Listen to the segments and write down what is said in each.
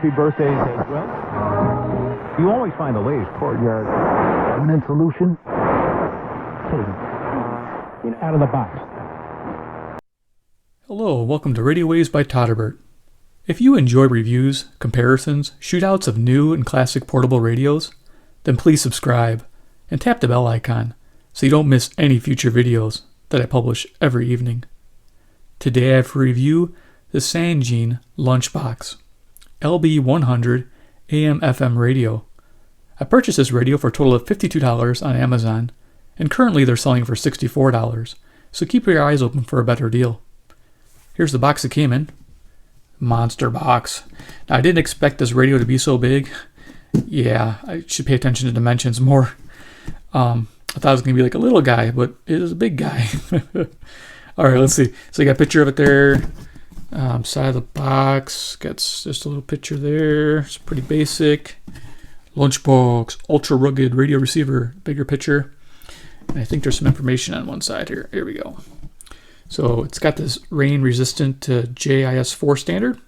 happy birthdays as well. You always find the latest courtyard permanent solution. Out of the box. Hello, and welcome to Radio Waves by Todderbert. If you enjoy reviews, comparisons, shootouts of new and classic portable radios, then please subscribe and tap the bell icon so you don't miss any future videos that I publish every evening. Today I have for review the Sangean Lunchbox LB-100 AM/FM radio. I purchased this radio for a total of $52 on Amazon, and currently they're selling for $64, so keep your eyes open for a better deal. Here's the box it came in. Monster box. Now, I didn't expect this radio to be so big. Yeah, I should pay attention to dimensions more. I thought it was going to be like a little guy, but it is a big guy. All right, let's see. So you got a picture of it there. Side of the box. Got just a little picture there. It's pretty basic. Lunchbox, ultra rugged radio receiver. Bigger picture. And I think there's some information on one side here. Here we go. So it's got this rain resistant JIS4 standard,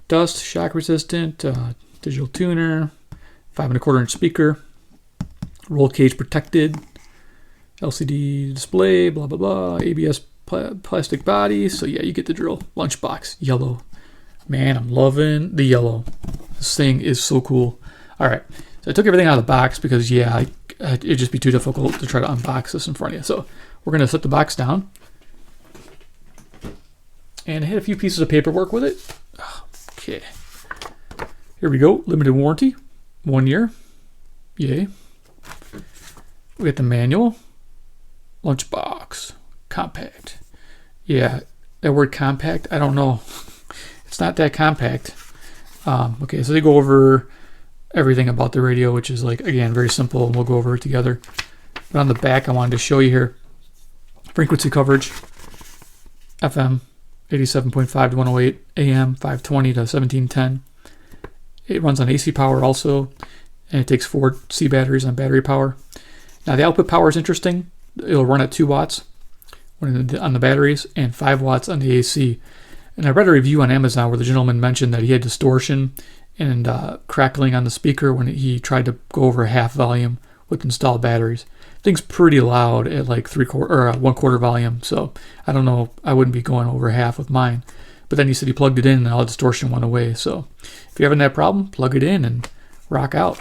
dust, shock resistant, digital tuner, 5 1/4 inch speaker, roll cage protected, LCD display, blah blah blah, ABS plastic body. So yeah, you get the drill. Lunchbox, yellow. Man, I'm loving the yellow. This thing is so cool. All right, so I took everything out of the box because yeah, it'd just be too difficult to try to unbox this in front of you. So we're gonna set the box down. And I had a few pieces of paperwork with it. Okay. Here we go. Limited warranty. 1 year. Yay. We got the manual. Lunchbox. Compact. Yeah, that word compact, I don't know. It's not that compact. Okay, so they go over everything about the radio, which is like, again, very simple, and we'll go over it together. But on the back, I wanted to show you here. Frequency coverage. FM. 87.5 to 108, AM 520 to 1710. It runs on AC power also, and it takes 4 C batteries on battery power. Now the output power is interesting. It'll run at 2 watts on the batteries and 5 watts on the AC. And I read a review on Amazon where the gentleman mentioned that he had distortion and crackling on the speaker when he tried to go over half volume with installed batteries. Thing's pretty loud at like 1/4 volume, so I don't know, I wouldn't be going over half with mine. But then he said he plugged it in and all the distortion went away. So if you're having that problem, plug it in and rock out.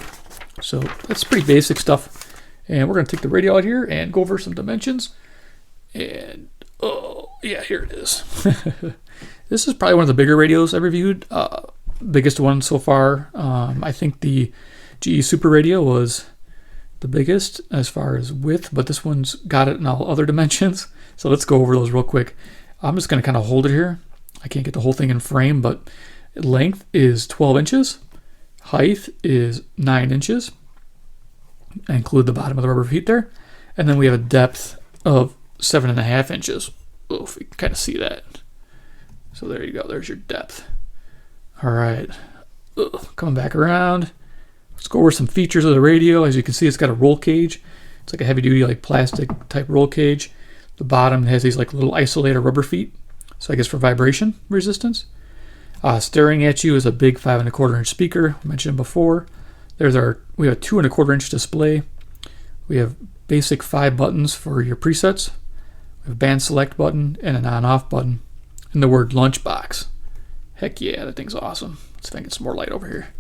So that's pretty basic stuff. And we're going to take the radio out here and go over some dimensions. And oh yeah, here it is. This is probably one of the bigger radios I reviewed. Biggest one so far. I think the GE Super Radio was the biggest as far as width, but this one's got it in all other dimensions. So let's go over those real quick. I'm just going to kind of hold it here. I can't get the whole thing in frame, but length is 12 inches. Height is 9 inches. I include the bottom of the rubber feet there. And then we have a depth of 7.5 inches. Oh, if you can kind of see that. So there you go. There's your depth. All right. Coming back around. Let's go over some features of the radio. As you can see, it's got a roll cage. It's like a heavy duty, like plastic type roll cage. The bottom has these like little isolator rubber feet. So I guess for vibration resistance. Staring at you is a big 5 1/4 inch speaker, I mentioned before. We have a 2 1/4 inch display. We have basic 5 buttons for your presets. We have a band select button and an on off button. And the word Lunchbox. Heck yeah, that thing's awesome. Let's see if I can get some more light over here.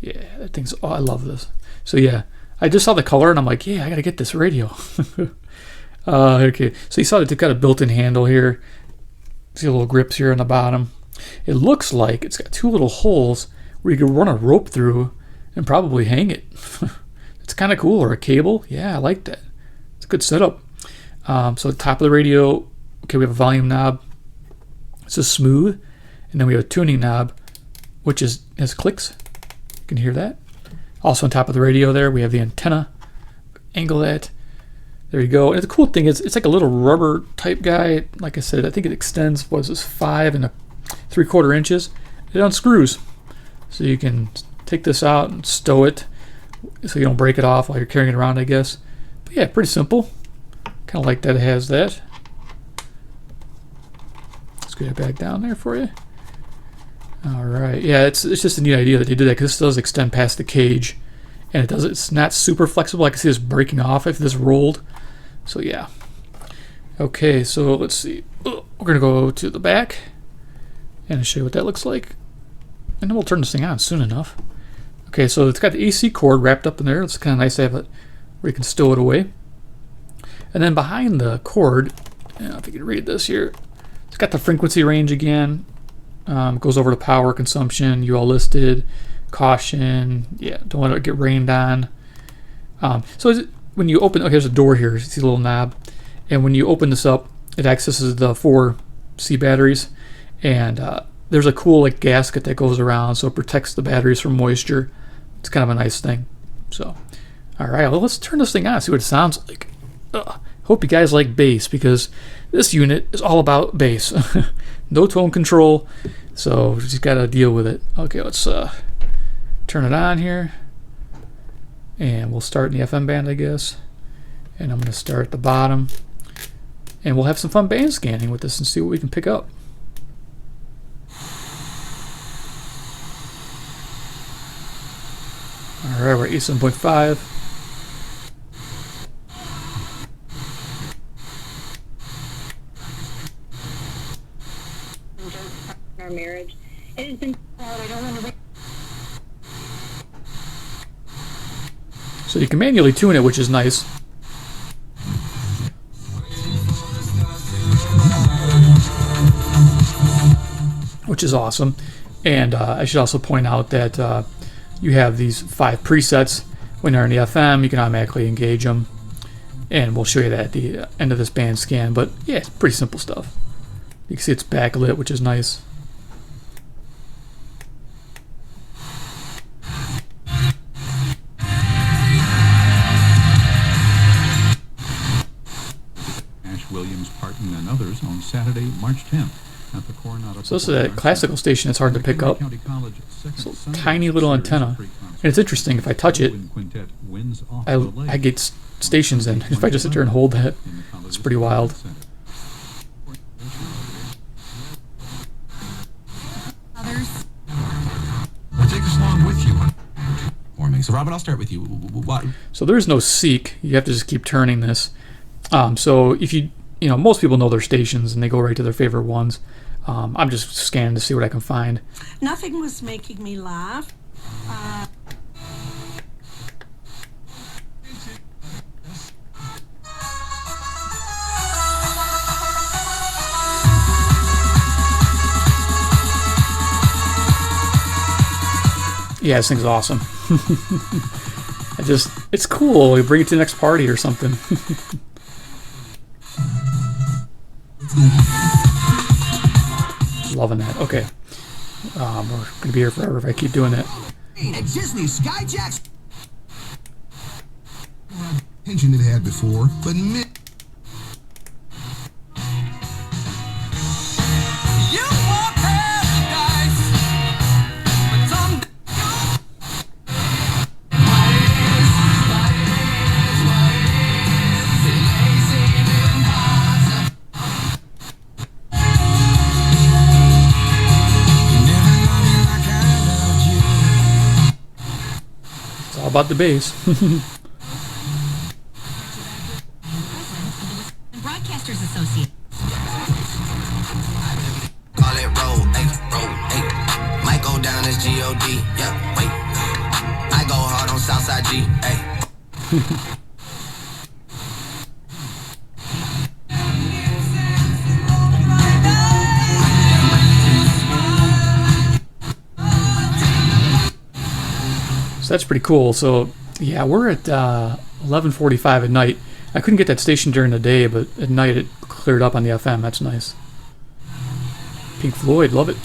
Yeah, that thing's, oh, I love this. So yeah, I just saw the color and I'm like, yeah, I gotta get this radio. Okay, so you saw that it's got a built-in handle here. See the little grips here on the bottom. It looks like it's got 2 little holes where you can run a rope through and probably hang it. It's kind of cool, or a cable. Yeah, I like that. It's a good setup. So at the top of the radio, okay, we have a volume knob. It's a smooth, and then we have a tuning knob, which has clicks. You can hear that. Also on top of the radio there, we have the antenna. Angle that. There you go. And the cool thing is, it's like a little rubber type guy. Like I said, I think it extends, what is this, 5 3/4 inches. It unscrews. So you can take this out and stow it so you don't break it off while you're carrying it around, I guess. But yeah, pretty simple. Kind of like that it has that. Let's get it back down there for you. All right. Yeah, it's just a neat idea that they did that because this does extend past the cage, and it's not super flexible. I can see this breaking off if this rolled. So yeah. Okay, so let's see. We're gonna go to the back and show you what that looks like, and then we'll turn this thing on soon enough. Okay, so it's got the AC cord wrapped up in there. It's kind of nice to have it where you can stow it away. And then behind the cord, I don't know if you can read this here. It's got the frequency range again. Goes over to power consumption, you all listed, caution, yeah, don't let it get rained on. When you open, okay, there's a door here, you see the little knob, and when you open this up, it accesses the 4 C batteries, and there's a cool like gasket that goes around, so it protects the batteries from moisture. It's kind of a nice thing. So, all right, well, let's turn this thing on, see what it sounds like. Hope you guys like bass, because this unit is all about bass. No tone control, so we just gotta deal with it. Okay, let's turn it on here, and we'll start in the FM band, I guess. And I'm gonna start at the bottom, and we'll have some fun band scanning with this and see what we can pick up. All right, we're at 87.5. Our marriage. It has been hard. I don't want to. So you can manually tune it, which is nice. Which is awesome. And I should also point out that you have these 5 presets. When they're in the FM, you can automatically engage them. And we'll show you that at the end of this band scan. But yeah, it's pretty simple stuff. You can see it's backlit, which is nice. Williams, Parton, and others on Saturday, March 10th at the Coronado. So this is a classical station that's hard to pick up. It's a tiny little antenna. And it's interesting, if I touch it, I get stations in. If I just sit there and hold that, it's pretty wild. Take us along with you. So Robin, I'll start with you. What? So there's no seek. You have to just keep turning this. So if you know, most people know their stations and they go right to their favorite ones. I'm just scanning to see what I can find. Nothing was making me laugh. Yeah, this thing's awesome. It's cool. We bring it to the next party or something. Loving that. Okay. We're going to be here forever if I keep doing that. At Disney, Skyjack's attention it had before, but about the bass. Broadcasters Association. Call it roll, ayy. Might go down as G-O-D, yeah, wait. I go hard on Southside G, ayy. So that's pretty cool. So yeah, we're at 11:45 at night. I couldn't get that station during the day, but at night it cleared up on the FM. That's nice. Pink Floyd, love it.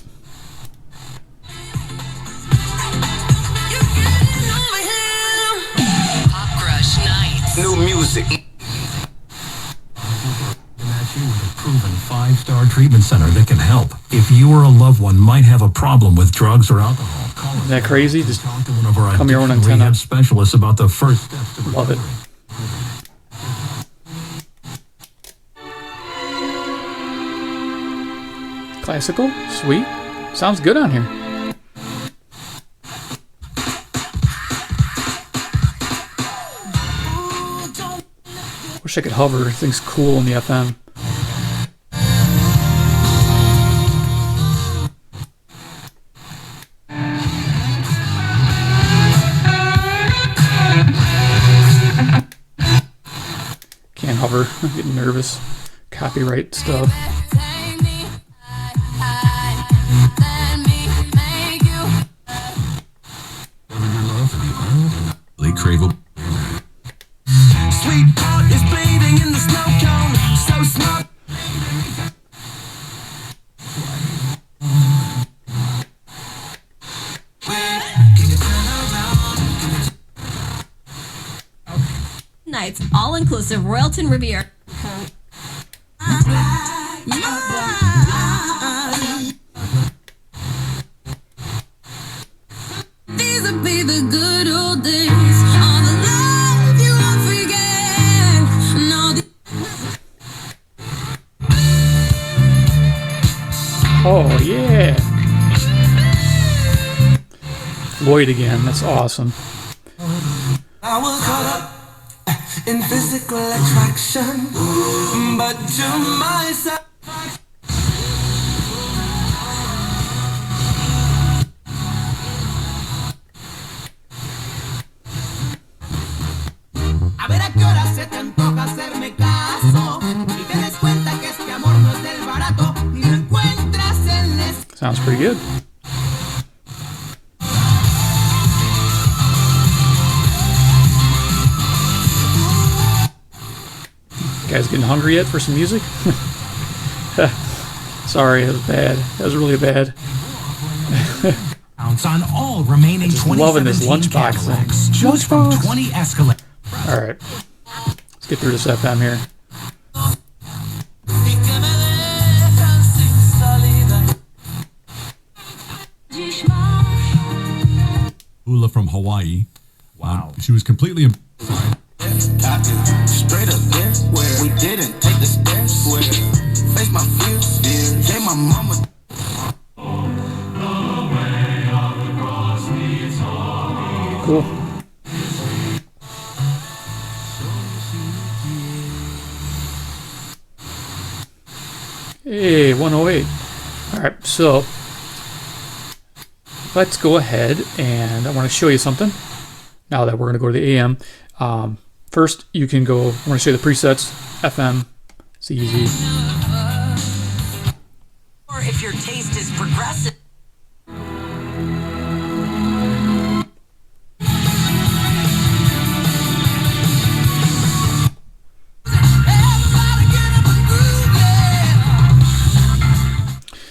Pop Crush Nights. New music. Proven 5-star treatment center that can help. If you or a loved one might have a problem with drugs or alcohol, call us. Isn't that crazy? Just Talk to one of our come your own addiction antenna. rehab specialists about the first steps to Love it. recovery. Classical, sweet. Sounds good on here. Wish I could hover. Thing's cool in the FM. Can't hover. I'm getting nervous. Copyright stuff. Craveable. Sweetheart is bleeding in the snow cone. So smart. Nights, all inclusive, Royalton Riviera. These will be the good old days. All the love you won't forget. And all the Oh, yeah. Lloyd again. That's awesome. I was caught up in physical attraction, but to myself. A ver a qué hora se te antoja hacerme caso y te des cuenta que este amor no es del barato y lo encuentras en la Sounds pretty good. Guys getting hungry yet for some music? Sorry, that was bad. That was really bad. On all remaining Just loving this 2017 Lunchbox thing. catalogs. Choose from 20 Escalade. Alright. Let's get through this FM here. Ula from Hawaii. Wow. She was completely straight up there where we didn't take the stairs where face my fears gave my mama Cool. Hey, 108. Alright, so let's go ahead and I want to show you something now that we're going to go to the AM. First, you can go, I want to show you the presets, FM, it's easy. Or if your taste is progressive.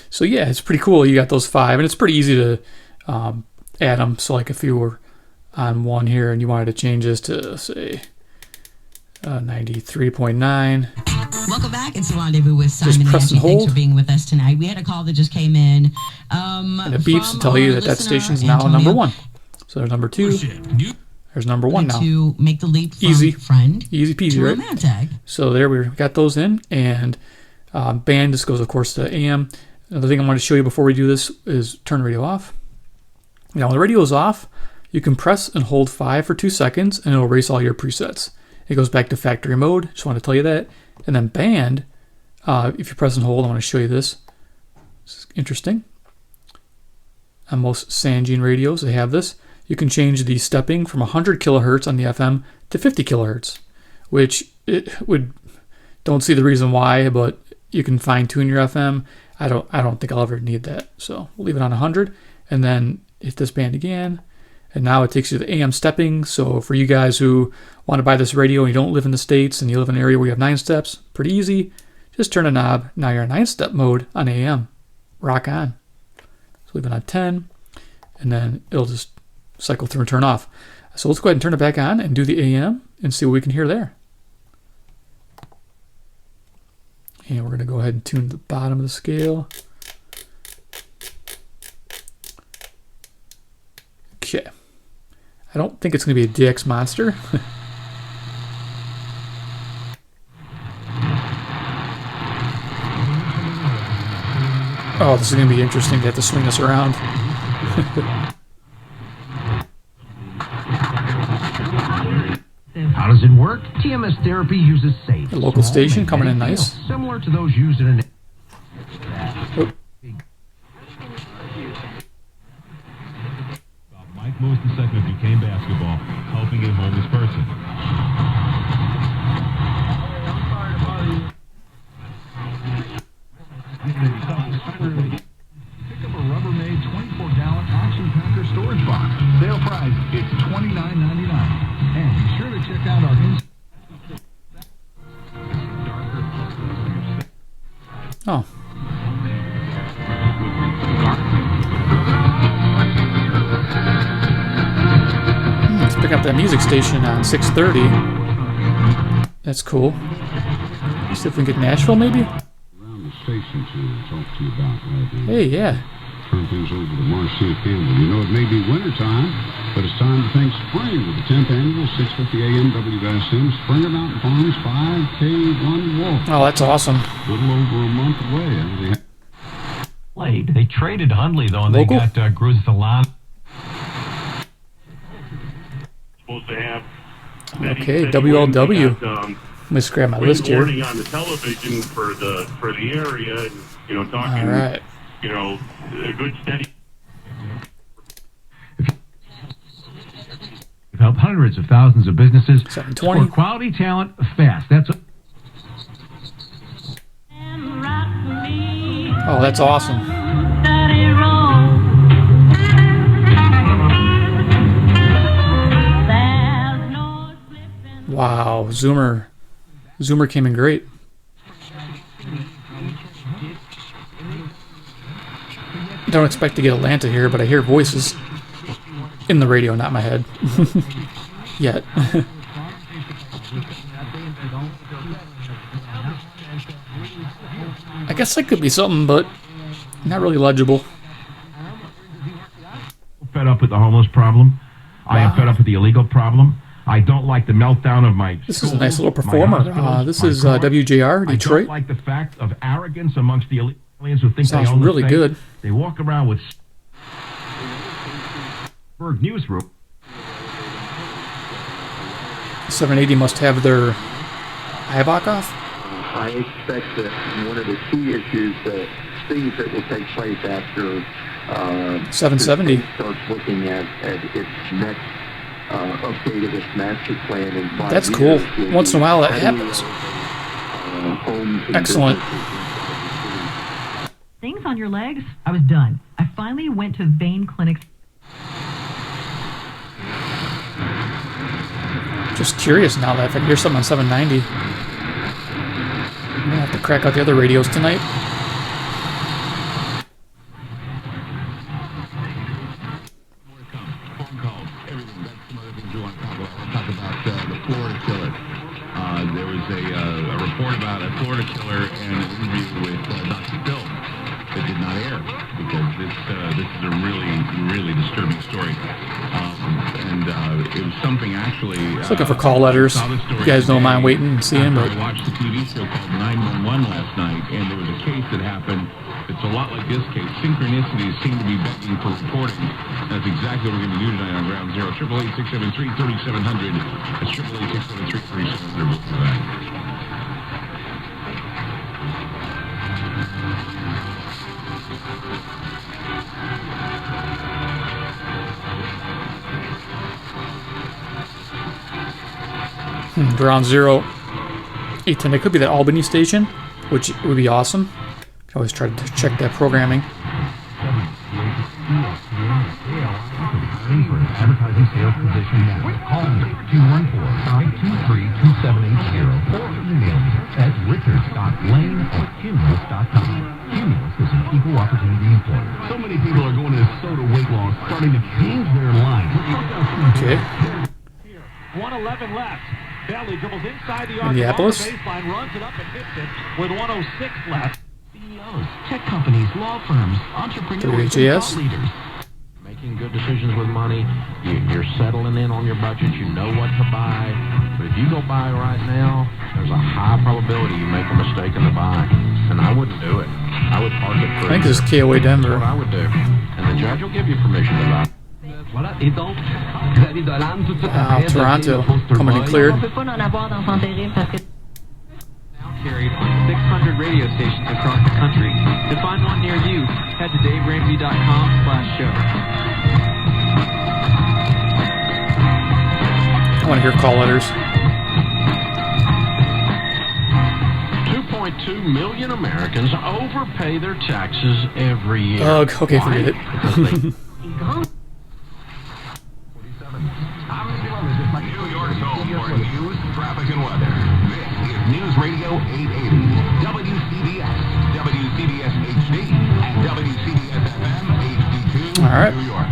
So yeah, it's pretty cool. You got those 5, and it's pretty easy to add them. So like if you were on one here and you wanted to change this to say 93.9. Welcome back. It's Rendezvous with Simon Just and press Nancy. and hold. Thanks for being with us tonight. We had a call that just came in. And it beeps to tell you that that station's now number 1. So there's number 2. There's number 1 now. To make the leap from Easy. friend Easy peasy, to right? romantic. So there we got those in, and band just goes, of course, to AM. Another thing I want to show you before we do this is turn the radio off. Now, when the radio is off, you can press and hold 5 for 2 seconds, and it'll erase all your presets. It goes back to factory mode. Just want to tell you that. And then band, if you press and hold, I want to show you this. This is interesting. On most Sangean radios, they have this. You can change the stepping from 100 kilohertz on the FM to 50 kilohertz, which it would, don't see the reason why, but you can fine tune your FM. I don't think I'll ever need that. So we'll leave it on 100 and then hit this band again. And now it takes you to the AM stepping. So for you guys who want to buy this radio and you don't live in the States and you live in an area where you have 9 steps, pretty easy. Just turn a knob. Now you're in 9-step mode on AM. Rock on. So leave it on 10 and then it'll just cycle through and turn off. So let's go ahead and turn it back on and do the AM and see what we can hear there. And we're going to go ahead and tune the bottom of the scale. Okay. I don't think it's going to be a DX monster. Oh, this is going to be interesting to have to swing this around. How does it work? TMS therapy uses safe, The local small, station coming in magnetic nice. fields, similar to those used in an. Mike Moose II became basketball, helping a homeless person. Pick up a Rubbermaid 24-gallon action packer storage box. Sale price, it's $29.99. And be sure to check out our Oh. Let's pick up that music station on 630. That's cool. See if we can get Nashville, maybe? Around the station to talk to you about right now. Hey, yeah. Turn things over to Marcia Campbell. You know, it may be wintertime, but it's time to thank spring with the 10th annual 650 AM WSM Springer Mountain Farms 5K Run Walk. Oh, that's awesome. A little over a month away. They traded Hundley, though, and Local? they got Gruzthalan. Supposed to have. Okay, WLW. Got, Let me scrap my list here. warning on the television for the area, and, you know, talking. All right. You know, a good steady. We've helped hundreds of thousands of businesses 720. for quality talent fast. That's Oh, that's awesome. Wow, Zoomer came in great. Don't expect to get Atlanta here, but I hear voices in the radio, not my head. Yet. I guess that could be something, but not really legible. fed up with the homeless problem. I am fed up with the illegal problem. I don't like the meltdown of my This is a nice little performer. This is WJR, I Detroit. don't like the fact of arrogance amongst the aliens who think Sounds they own really the state. good. They walk around with newsroom. 780 must have their Ibach off. I expect that one of the key issues, things that will take place after 770 the state starts looking at its next update of its master plan in 5 That's years, cool. will Once in a be while that adding, happens. homes and Excellent. Things on your legs? I was done. I finally went to vein clinics. Just curious now that if I hear something on 790. I'm gonna have to crack out the other radios tonight. Talk about the Florida killer. There was a report about a Florida killer and an interview with Dr. Phil that did not air because this is a really disturbing story. It was something actually. Just looking for call letters. You guys don't mind waiting and seeing, but I watched a TV show called 911 last night, and there was a case that happened. It's a lot like this case. Synchronicities seem to be begging for reporting. That's exactly what we're going to do tonight on Ground Zero. 888-673-3700. That's 888-673-3700. We'll do that. Ground Zero 810. It could be that Albany station, which would be awesome. I always try to check that programming. Advertising sales position now. Call me 214-523-2780 or email me at richards.lane@cumulus.com. Cumulus is an equal opportunity employer. So many people are going to soda weight loss, starting to change their lives. Okay. 111 left. Bailey dribbles inside the arc. Minneapolis. Baseline, runs it up and hits it with 106 left. CEOs, tech companies, law firms, entrepreneurs, WHAS. and thought leaders. Making good decisions with money. You're settling in on your budget. You know what to buy. But if you go buy right now, there's a high probability you make a mistake in the buy. And I wouldn't do it. I would park it for I think this is KOA Denver. That's what I would do. And the judge will give you permission to buy. Voilà. Et donc, Xavier Dolan, tout de suite Wow, après, Toronto poster coming in boy. clear. On peut pas en avoir d'enfants terribles parce que Carried on 600 radio stations across the country. To find one near you, head to daveramsey.com/show. I want to hear call letters. 2.2 million Americans overpay their taxes every year. Ugh, okay, forget it. New York's home for news, traffic, and weather. This is News Radio 880, WCBS, WCBS HD, and WCBS FM HD2, All right. New York.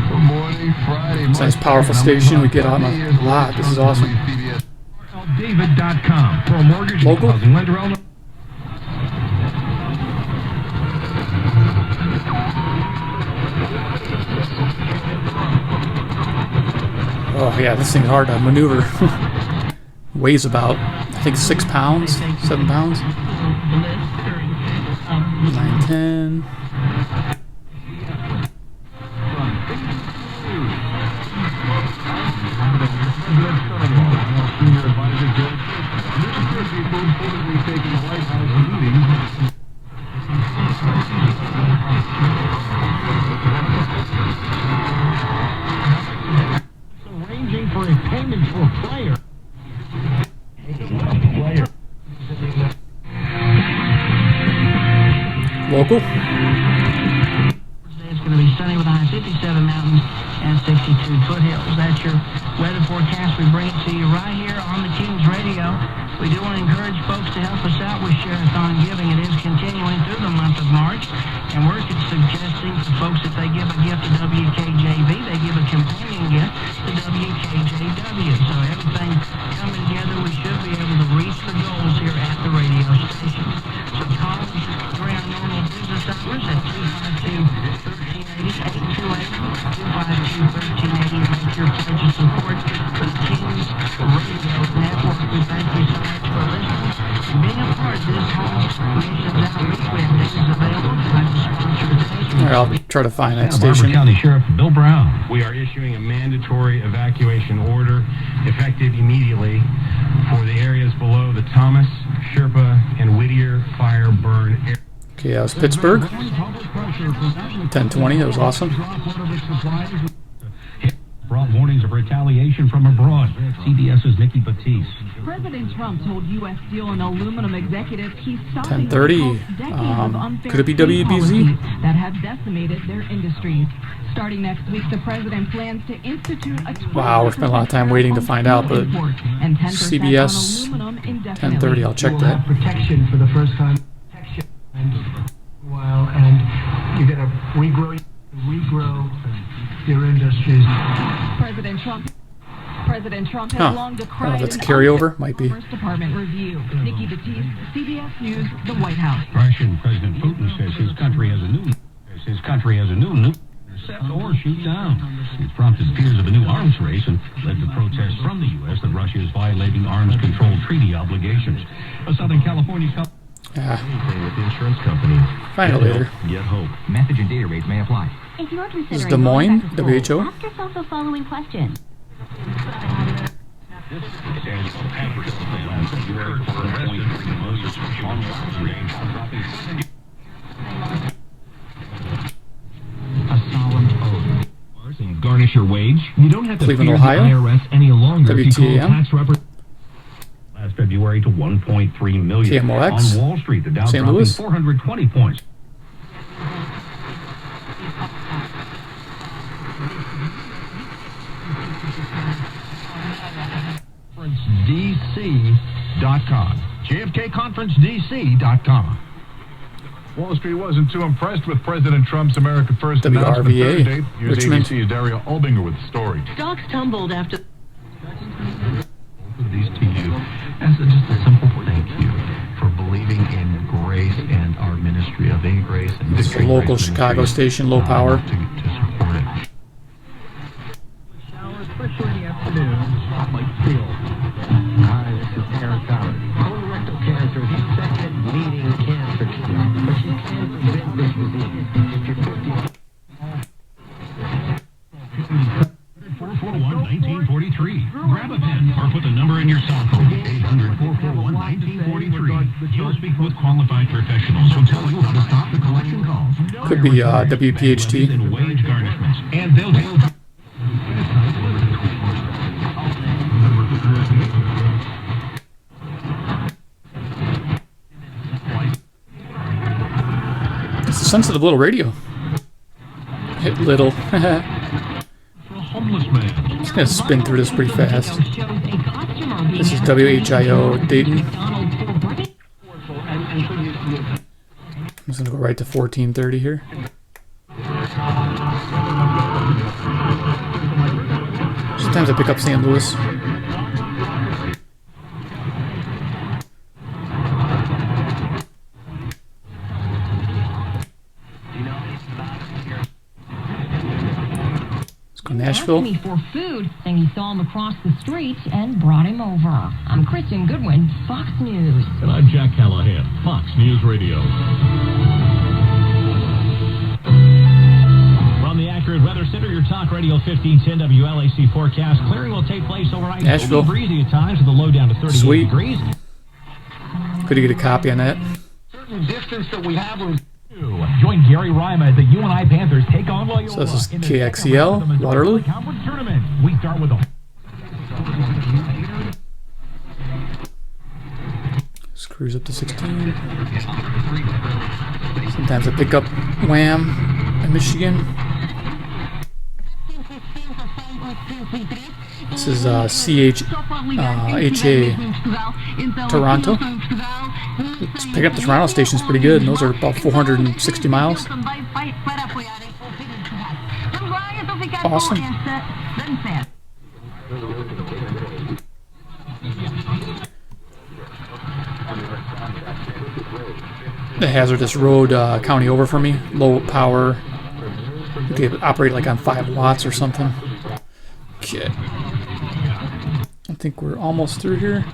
Good morning, Friday. It's a nice, powerful station. We get on a lot. This is awesome. David.com for a mortgage Local? housing lender. Oh yeah, this thing's hard to maneuver. Weighs about, I think, 6 pounds, 7 pounds. 9, 10. Arranging for a payment for a player. Local? It's going to be sunny with a high 57 mountains and 62 foothills. That's your weather forecast. We bring it to you right here on the Kings Radio. We do want to encourage folks to help us out with Share-a-thon giving. It is continuing through the month of March. And we're suggesting to folks that they give a gift to WKJV, they give a companion gift to WKJW. So everything coming together, we should be able to reach the goals here at the radio station. So call us during our normal business hours at 252-1380, 828-252-1380, and make your pledge of support for the Kings Radio Network. We thank you so much for listening and being a part of this whole nation's outreach. We have things available. Alright, I'll try to find that Barbara station. County Sheriff Bill Brown. We are issuing a mandatory evacuation order effective immediately for the areas below the Thomas, Sherpa, and Whittier fire burn area. Okay, that was Pittsburgh. 10:20, that was awesome. Brought warnings of retaliation from abroad. CBS's Nikki Batiste. President Trump told U.S. steel and aluminum executives he's stopping 10:30. Could it be WBZ? That have decimated their industries. Starting next week, the president plans to institute a Wow, we're spending a lot of time waiting to find out, but CBS 10:30. I'll check that. Protection for the first time. While and you got to regrow your industries. President Trump has long decried that's a carryover. Might be. Commerce Department review. Nikki Batiste, CBS News, the White House. Russian President Putin says his country has a new intercept or shoot down. It's prompted fears of a new arms race and led to protests from the U.S. that Russia is violating arms control treaty obligations. A Southern California Anything with insurance companies. Find it later. Get hope. Message and data rates may apply. If you're This is considering Des Moines, going back to school, WHO. ask yourself the following question. A solemn oath. And garnish your wage. You don't have to Cleveland, fear Ohio. the IRS any longer. If you call WTAM. tax last February to 1.3 million. KMOX. On Wall Street, the Dow St. dropping Louis. 420 points. DC.com. JFKConferenceDC.com. Wall Street wasn't too impressed with President Trump's America First announcement WRVA, Thursday. Here's Richmond. ABC's Daria Albinger with the story. Stocks tumbled after. These to you as just a simple thank you for believing in grace and our ministry of In Grace and This is a local Chicago station, low power. to support it. Showers, especially in the afternoon. Like steel. Hi, this is Karen Fowler. Colorectal cancer is the second leading cancer killer, but you can prevent this disease if you're 50. 800-441-1943. Grab a pen or put the number in your cell phone. 800-441-1943. You'll speak with qualified professionals who tell you how to stop the collection calls. Could be WPHT. And wage garnishments. And they'll do. It's a sensitive little radio. Hit little. Homeless man. Just gonna spin through this pretty fast. This is WHIO Dayton. I'm just gonna go right to 1430 here. Sometimes I pick up St. Louis. Nashville. Asked me for food, and he saw him across the street and brought him over. I'm Kristen Goodwin, Fox News. And I'm Jack Callahan, Fox News Radio. From the accurate weather center, your Talk Radio 1510 WLAC forecast. Clearing will take place overnight. Nashville. Breezy at times with a low down to 38 Sweet. degrees. Could you get a copy on that? Certain distance that we have. Join Gary Rima as the UNI Panthers take on Loyola. So this is KXEL, Waterloo. Conference tournament. We start with a Screws up to 16. Sometimes I pick up Wham in Michigan. This is CHHA Toronto. It's picking up the Toronto station's pretty good, and those are about 460 miles. Awesome. The hazardous road county over for me. Low power. Okay, operate like on 5 watts or something. Okay. I think we're almost through here.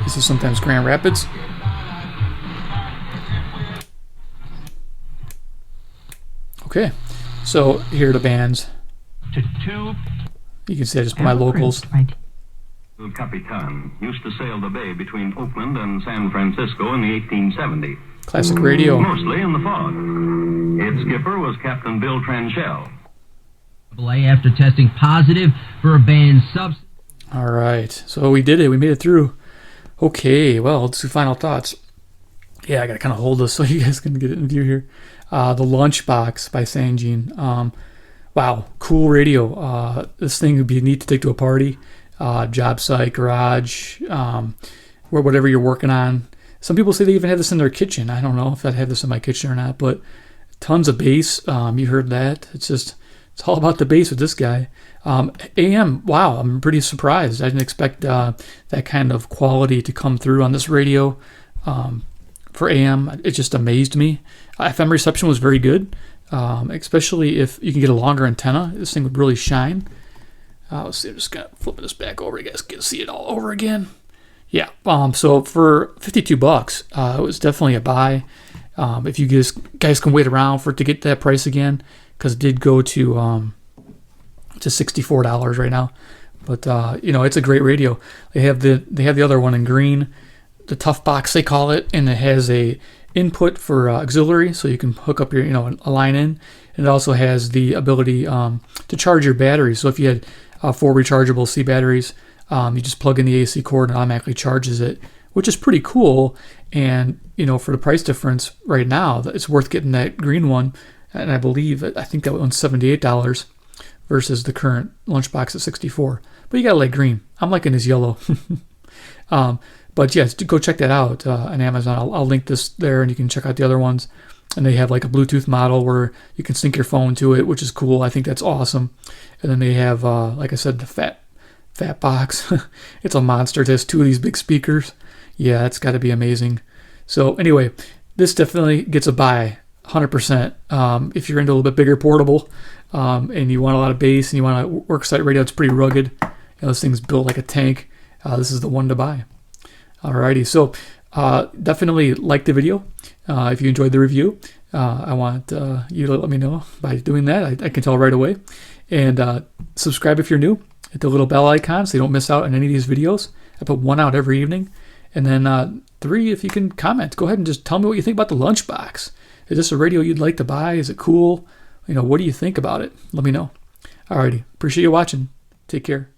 This is sometimes Grand Rapids. Okay, so here are the bands. You can see I just put my locals. El Capitan used to sail the bay between Oakland and San Francisco in the 1870s. Classic radio. Mostly in the fog. Its skipper was Captain Bill Tranchell. After testing positive for a banned substance. All right, so we did it. We made it through. Okay, well, let's do final thoughts. Yeah, I gotta kind of hold this so you guys can get it in view here. The Lunchbox by Sangean. Wow, cool radio. This thing would be neat to take to a party, job site, garage, whatever you're working on. Some people say they even have this in their kitchen. I don't know if I'd have this in my kitchen or not, but tons of bass. You heard that. It's all about the bass with this guy. AM, wow, I'm pretty surprised. I didn't expect that kind of quality to come through on this radio. For AM, it just amazed me. FM reception was very good, especially if you can get a longer antenna. This thing would really shine. Let's see, I'm just going to flip this back over. You guys can see it all over again. Yeah, so for $52, it was definitely a buy. If you guys can wait around for it to get that price again, because it did go to $64 right now. But it's a great radio. They have the other one in green, the Toughbox they call it, and it has a input for auxiliary, so you can hook up your a line in. And it also has the ability to charge your batteries. So if you had 4 rechargeable C batteries, you just plug in the AC cord and it automatically charges it, which is pretty cool. And for the price difference right now, it's worth getting that green one. And I think that one's $78 versus the current Lunchbox at $64. But you gotta like green. I'm liking his yellow. But yes, go check that out on Amazon. I'll link this there, and you can check out the other ones. And they have like a Bluetooth model where you can sync your phone to it, which is cool. I think that's awesome. And then they have, like I said, the fat box. It's a monster. It has 2 of these big speakers. Yeah, it's got to be amazing. So anyway, this definitely gets a buy, 100%. If you're into a little bit bigger portable, and you want a lot of bass and you want a worksite radio, it's pretty rugged. This thing's built like a tank. This is the one to buy. Alrighty, so definitely like the video if you enjoyed the review. I want you to let me know by doing that. I can tell right away. And subscribe if you're new. Hit the little bell icon so you don't miss out on any of these videos. I put one out every evening. And then 3, if you can comment, go ahead and just tell me what you think about the Lunchbox. Is this a radio you'd like to buy? Is it cool? What do you think about it? Let me know. Alrighty. Appreciate you watching. Take care.